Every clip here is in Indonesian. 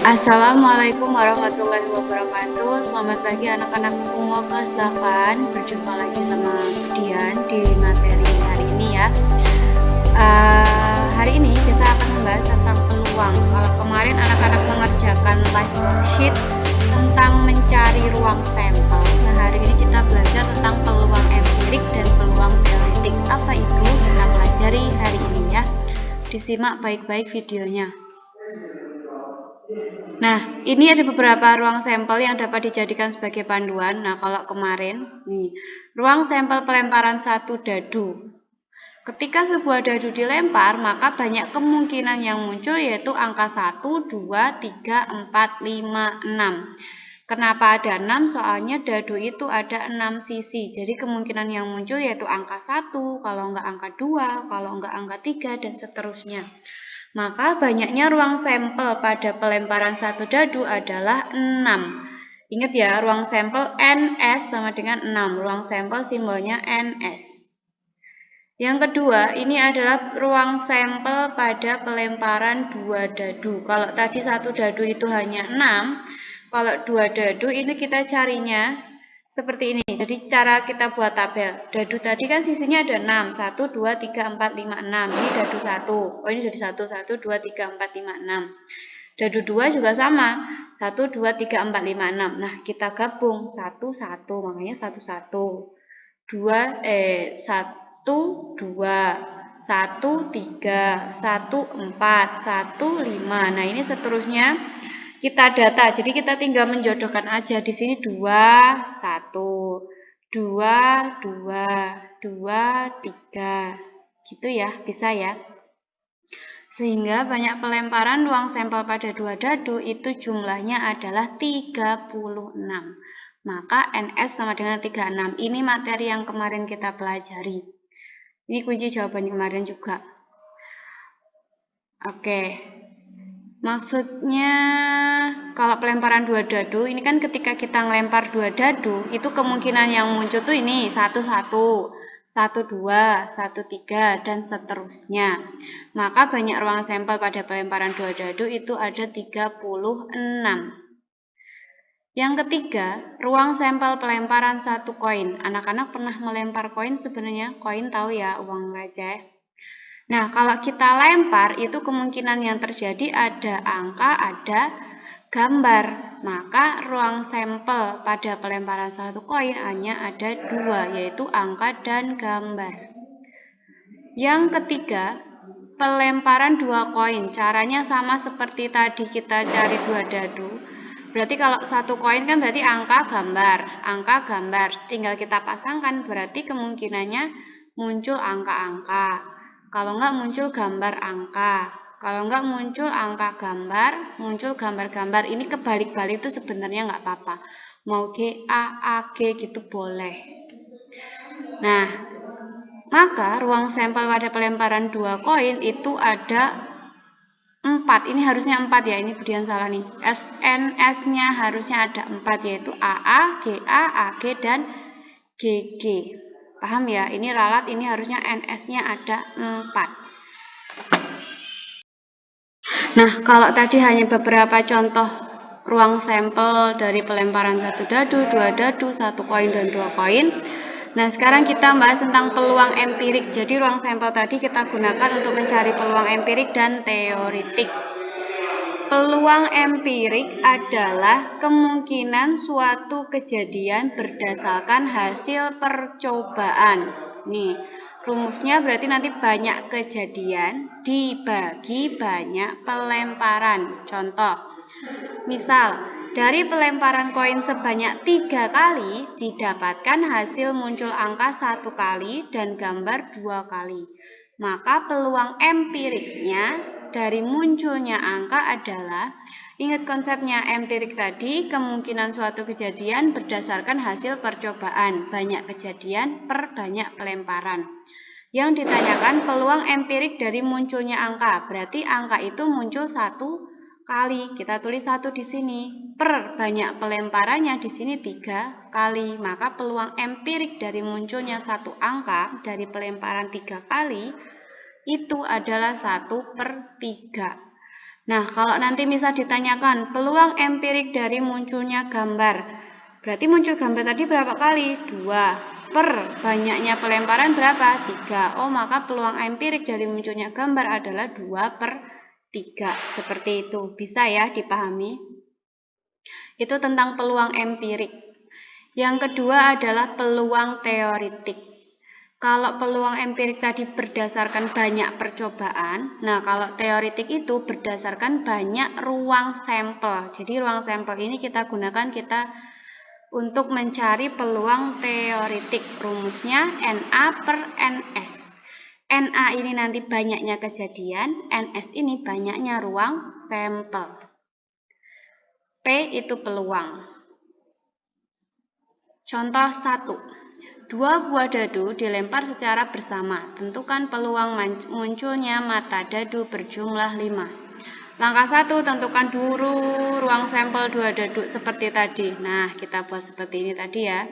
Assalamualaikum warahmatullahi wabarakatuh. Selamat pagi anak-anak semua kelas 8. Berjumpa lagi sama Dian di materi hari ini ya. Hari ini kita akan membahas tentang peluang. Kalau kemarin anak-anak mengerjakan live worksheet tentang mencari ruang sampel. Nah, hari ini kita belajar tentang peluang empirik dan peluang teoretik. Apa itu? Kita pelajari hari ini ya. Disimak baik-baik videonya. Nah, ini ada beberapa ruang sampel yang dapat dijadikan sebagai panduan. Nah, kalau kemarin, nih, ruang sampel pelemparan satu dadu. Ketika sebuah dadu dilempar, maka banyak kemungkinan yang muncul yaitu angka 1, 2, 3, 4, 5, 6. Kenapa ada 6? Soalnya dadu itu ada 6 sisi. Jadi kemungkinan yang muncul yaitu angka 1, kalau enggak angka 2, kalau enggak angka 3, dan seterusnya. Maka banyaknya ruang sampel pada pelemparan satu dadu adalah 6. Ingat ya, ruang sampel NS sama dengan 6. Ruang sampel simbolnya NS. Yang kedua, ini adalah ruang sampel pada pelemparan 2 dadu. Kalau tadi satu dadu itu hanya 6, kalau 2 dadu ini kita carinya seperti ini. Jadi cara kita buat tabel. Dadu tadi kan sisinya ada 6. 1, 2, 3, 4, 5, 6. Ini dadu 1. Oh, ini dadu 1. 1, 2, 3, 4, 5, 6. Dadu 2 juga sama. 1, 2, 3, 4, 5, 6. Nah, kita gabung. 1, 1. Makanya 1, 1. 1, 2. 1, 3. 1, 4. 1, 5. Nah, ini seterusnya kita data. Jadi kita tinggal menjodohkan aja. Di sini 2, 1, 2, 2, 2, 3. Gitu ya, bisa ya. Sehingga banyak pelemparan ruang sampel pada 2 dadu itu jumlahnya adalah 36. Maka NS sama dengan 36. Ini materi yang kemarin kita pelajari. Ini kunci jawaban kemarin juga. Oke. Maksudnya kalau pelemparan 2 dadu, ini kan ketika kita ngelempar 2 dadu, itu kemungkinan yang muncul tuh ini 1, 1, 1, 2, 1, 3, dan seterusnya. Maka banyak ruang sampel pada pelemparan 2 dadu itu ada 36. Yang ketiga, ruang sampel pelemparan 1 koin. Anak-anak pernah melempar koin sebenarnya? Koin tahu ya, uang receh. Nah, kalau kita lempar, itu kemungkinan yang terjadi ada angka, ada gambar. Maka ruang sampel pada pelemparan 1 koin hanya ada 2, yaitu angka dan gambar. Yang ketiga, pelemparan 2 koin. Caranya sama seperti tadi kita cari 2 dadu. Berarti kalau 1 koin kan berarti angka, gambar. Angka, gambar. Tinggal kita pasangkan, berarti kemungkinannya muncul angka-angka. Kalau enggak muncul gambar angka. Kalau enggak muncul angka gambar, muncul gambar-gambar. Ini kebalik-balik itu sebenarnya enggak apa-apa. Mau GA, AG gitu boleh. Nah, maka ruang sampel pada pelemparan 2 koin itu ada 4. Ini harusnya 4 ya. Ini Budian salah nih. SNS-nya harusnya ada 4, yaitu AA, GA, AG, dan GG. Paham ya? Ini ralat, ini harusnya NS-nya ada 4. Nah, kalau tadi hanya beberapa contoh ruang sampel dari pelemparan 1 dadu, 2 dadu, 1 koin, dan 2 koin. Nah, sekarang kita bahas tentang peluang empirik. Jadi, ruang sampel tadi kita gunakan untuk mencari peluang empirik dan teoretik. Peluang empirik adalah kemungkinan suatu kejadian berdasarkan hasil percobaan. Nih, rumusnya berarti nanti banyak kejadian dibagi banyak pelemparan. Contoh, misal dari pelemparan koin sebanyak 3 kali didapatkan hasil muncul angka 1 kali dan gambar 2 kali. Maka peluang empiriknya dari munculnya angka adalah, ingat konsepnya empirik tadi, kemungkinan suatu kejadian berdasarkan hasil percobaan, banyak kejadian per banyak pelemparan. Yang ditanyakan peluang empirik dari munculnya angka, berarti angka itu muncul 1 kali. Kita tulis 1 di sini, per banyak pelemparannya di sini 3 kali. Maka peluang empirik dari munculnya 1 angka dari pelemparan 3 kali itu adalah 1/3. Nah, kalau nanti misal ditanyakan peluang empirik dari munculnya gambar, berarti muncul gambar tadi berapa kali? 2. Per banyaknya pelemparan berapa? 3. Oh, maka peluang empirik dari munculnya gambar adalah 2/3. Seperti itu. Bisa ya dipahami? Itu tentang peluang empirik. Yang kedua adalah peluang teoritik. Kalau peluang empirik tadi berdasarkan banyak percobaan, nah kalau teoritik itu berdasarkan banyak ruang sampel. Jadi ruang sampel ini kita gunakan untuk mencari peluang teoritik. Rumusnya NA per NS. NA ini nanti banyaknya kejadian, NS ini banyaknya ruang sampel. P itu peluang. Contoh 1. 2 buah dadu dilempar secara bersama. Tentukan peluang munculnya mata dadu berjumlah 5. Langkah 1, tentukan dulu ruang sampel 2 dadu seperti tadi. Nah, kita buat seperti ini tadi ya.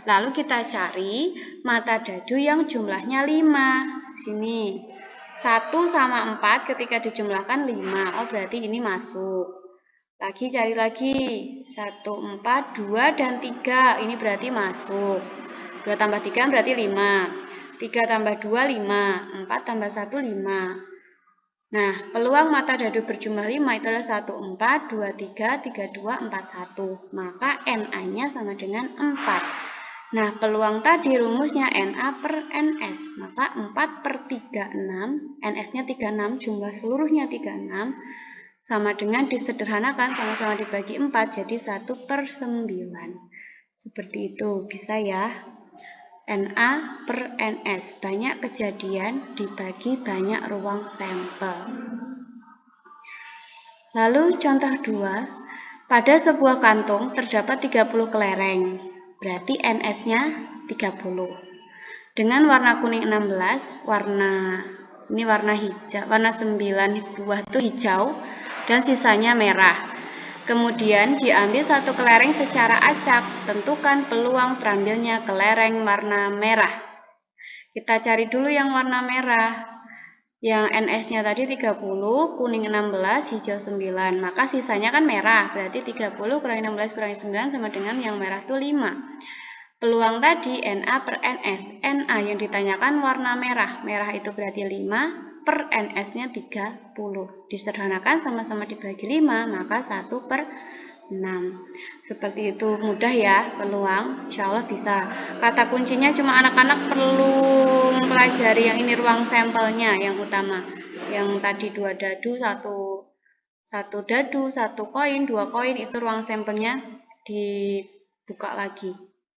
Lalu kita cari mata dadu yang jumlahnya 5. Sini. 1 sama 4 ketika dijumlahkan 5. Oh, berarti ini masuk. Lagi cari lagi. 1, 4, 2, dan 3. Ini berarti masuk. 2 tambah 3 berarti 5. 3 tambah 2, 5. 4 tambah 1, 5. Nah, peluang mata dadu berjumlah 5 itu adalah 1, 4, 2, 3, 3, 2, 4, 1. Maka NA-nya sama dengan 4. Nah, peluang tadi rumusnya NA per NS. Maka 4 per 36, NS-nya 36, jumlah seluruhnya 36. Sama dengan disederhanakan, sama-sama dibagi 4, jadi 1 per 9. Seperti itu, bisa ya. NA per NS, banyak kejadian dibagi banyak ruang sampel. Lalu contoh 2, pada sebuah kantung terdapat 30 kelereng, berarti NS-nya 30. Dengan warna kuning 16, ini warna hijau, warna 9 buah itu hijau, dan sisanya merah. Kemudian diambil satu kelereng secara acak. Tentukan peluang terambilnya kelereng warna merah. Kita cari dulu yang warna merah. Yang NS-nya tadi 30, kuning 16, hijau 9. Maka sisanya kan merah. Berarti 30 kurangi 16 kurangi 9 sama dengan yang merah itu 5. Peluang tadi NA per NS. NA yang ditanyakan warna merah. Merah itu berarti 5. Per NS-nya 30. Disederhanakan sama-sama dibagi 5, maka 1 per 6. Seperti itu, mudah ya peluang, insya Allah bisa. Kata kuncinya cuma anak-anak perlu mempelajari yang ini ruang sampelnya yang utama. Yang tadi 2 dadu, 1 dadu, 1 koin, 2 koin, itu ruang sampelnya dibuka lagi.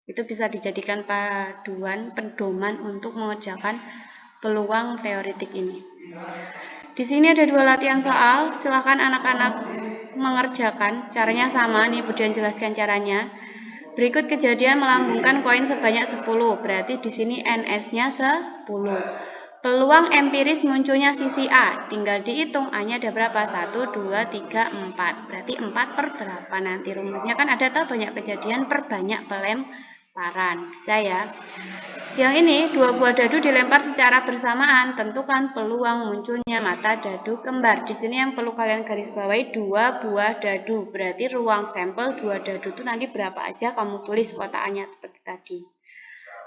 Itu bisa dijadikan paduan pedoman untuk mengerjakan peluang teoritik ini. Di sini ada 2 latihan soal, silahkan anak-anak mengerjakan. Caranya sama, nih Budian jelaskan caranya. Berikut kejadian melambungkan koin sebanyak 10, berarti di sini NS-nya 10. Peluang empiris munculnya sisi A, tinggal dihitung A-nya ada berapa? 1, 2, 3, 4. Berarti 4 per berapa nanti rumusnya kan ada tahu banyak kejadian per banyak pelemparan. Bisa ya? Yang ini 2 buah dadu dilempar secara bersamaan. Tentukan peluang munculnya mata dadu kembar. Di sini yang perlu kalian garis bawahi 2 buah dadu. Berarti ruang sampel 2 dadu itu nanti berapa aja kamu tulis kotakannya seperti tadi.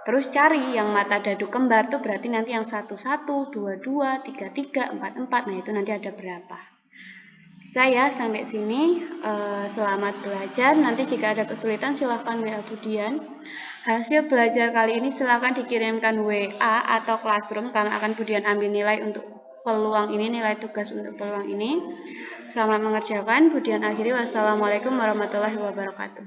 Terus cari yang mata dadu kembar itu berarti nanti yang 1, 1, 2, 2, 3, 3, 4, 4. Nah itu nanti ada berapa. Saya sampai sini, selamat belajar. Nanti jika ada kesulitan silahkan WA Budian. Hasil belajar kali ini silahkan dikirimkan WA atau Classroom karena akan Budian ambil nilai untuk peluang ini, nilai tugas untuk peluang ini. Selamat mengerjakan. Budian akhiri. Wassalamualaikum warahmatullahi wabarakatuh.